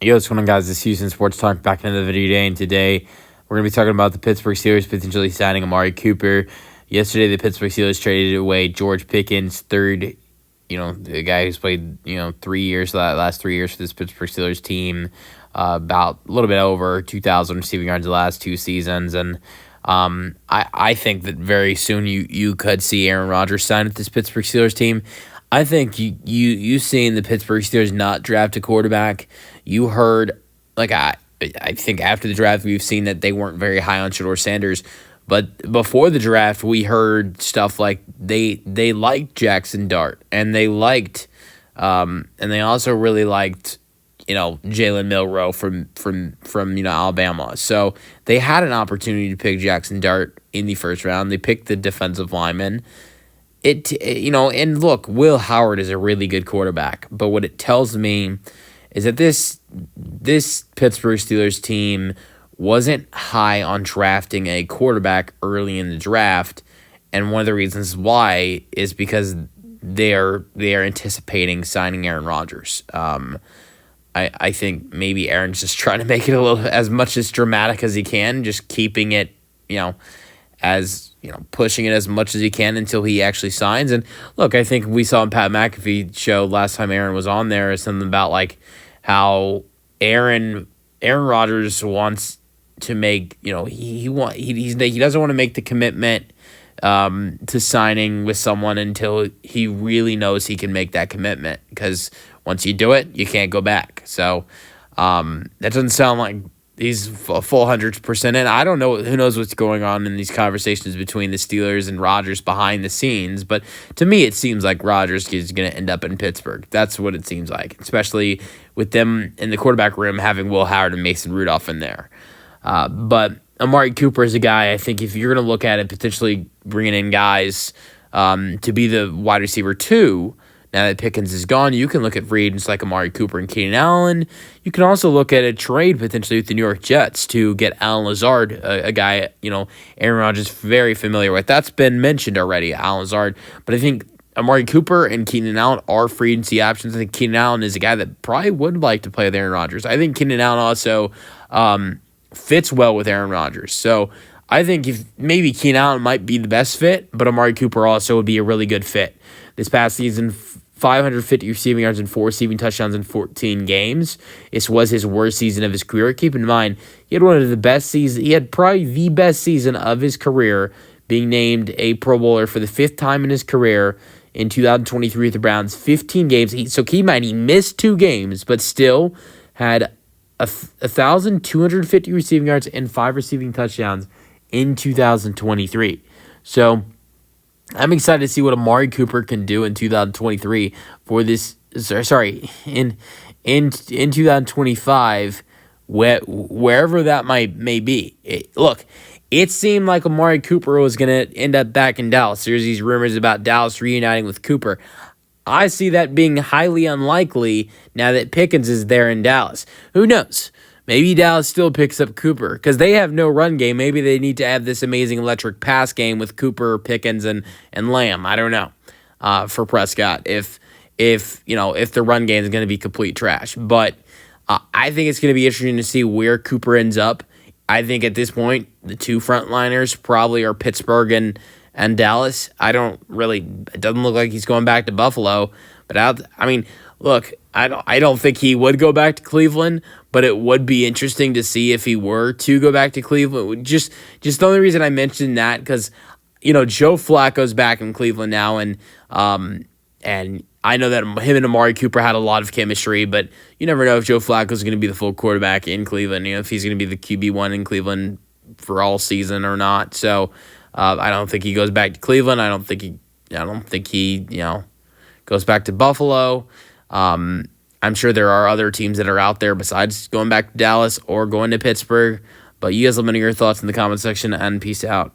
Yo, what's going on, guys? This is Houston Sports Talk back into the video today, and today we're going to be talking about the Pittsburgh Steelers potentially signing Amari Cooper. Yesterday, the Pittsburgh Steelers traded away George Pickens, third, the guy who's played, 3 years, the last 3 years for this Pittsburgh Steelers team, about a little bit over 2,000 receiving yards the last 2 seasons, and I think that very soon you could see Aaron Rodgers sign with this Pittsburgh Steelers team. I think you seeing the Pittsburgh Steelers not draft a quarterback. You heard, I think after the draft we've seen that they weren't very high on Shedeur Sanders, but before the draft we heard stuff like they liked Jackson Dart and they liked, and they also really liked, Jalen Milroe from Alabama. So they had an opportunity to pick Jackson Dart in the first round. They picked the defensive lineman. And look, Will Howard is a really good quarterback, but what it tells me is that this Pittsburgh Steelers team wasn't high on drafting a quarterback early in the draft, and one of the reasons why is because they are anticipating signing Aaron Rodgers. I think maybe Aaron's just trying to make it as much as dramatic as he can, just keeping it, pushing it as much as he can until he actually signs. And look, I think we saw on Pat McAfee show last time Aaron was on there something about how Aaron Rodgers wants to make, he doesn't want to make the commitment to signing with someone until he really knows he can make that commitment, because once you do it, you can't go back. So that doesn't sound like he's a full 100% in. I don't know. Who knows what's going on in these conversations between the Steelers and Rodgers behind the scenes. But to me, it seems like Rodgers is going to end up in Pittsburgh. That's what it seems like, especially with them in the quarterback room having Will Howard and Mason Rudolph in there. But Amari Cooper is a guy, I think, if you're going to look at it, potentially bringing in guys to be the wide receiver 2, now that Pickens is gone, you can look at free agents like Amari Cooper and Keenan Allen. You can also look at a trade potentially with the New York Jets to get Allen Lazard, a guy, Aaron Rodgers is very familiar with. That's been mentioned already, Allen Lazard. But I think Amari Cooper and Keenan Allen are free agency options. I think Keenan Allen is a guy that probably would like to play with Aaron Rodgers. I think Keenan Allen also fits well with Aaron Rodgers. So I think if maybe Keenan Allen might be the best fit, but Amari Cooper also would be a really good fit. This past season, 550 receiving yards and 4 receiving touchdowns in 14 games. This was his worst season of his career. Keep in mind, he had one of the best seasons. He had probably the best season of his career, being named a Pro Bowler for the 5th time in his career in 2023 with the Browns. 15 games. So keep in mind, he missed 2 games, but still had 1,250 receiving yards and 5 receiving touchdowns in 2023. So I'm excited to see what Amari Cooper can do in 2023 for this. In 2025, wherever that may be. It seemed like Amari Cooper was going to end up back in Dallas. There's these rumors about Dallas reuniting with Cooper. I see that being highly unlikely now that Pickens is there in Dallas. Who knows? Maybe Dallas still picks up Cooper because they have no run game. Maybe they need to have this amazing electric pass game with Cooper, Pickens, and Lamb. I don't know for Prescott if the run game is going to be complete trash. But I think it's going to be interesting to see where Cooper ends up. I think at this point the 2 frontliners probably are Pittsburgh and Dallas. It doesn't look like he's going back to Buffalo. But look, I don't think he would go back to Cleveland, but it would be interesting to see if he were to go back to Cleveland. Just the only reason I mentioned that because Joe Flacco's back in Cleveland now, and I know that him and Amari Cooper had a lot of chemistry, but you never know if Joe Flacco's going to be the full quarterback in Cleveland. If he's going to be the QB1 in Cleveland for all season or not. So I don't think he goes back to Cleveland. I don't think he goes back to Buffalo. I'm sure there are other teams that are out there besides going back to Dallas or going to Pittsburgh. But you guys let me know your thoughts in the comment section, and peace out.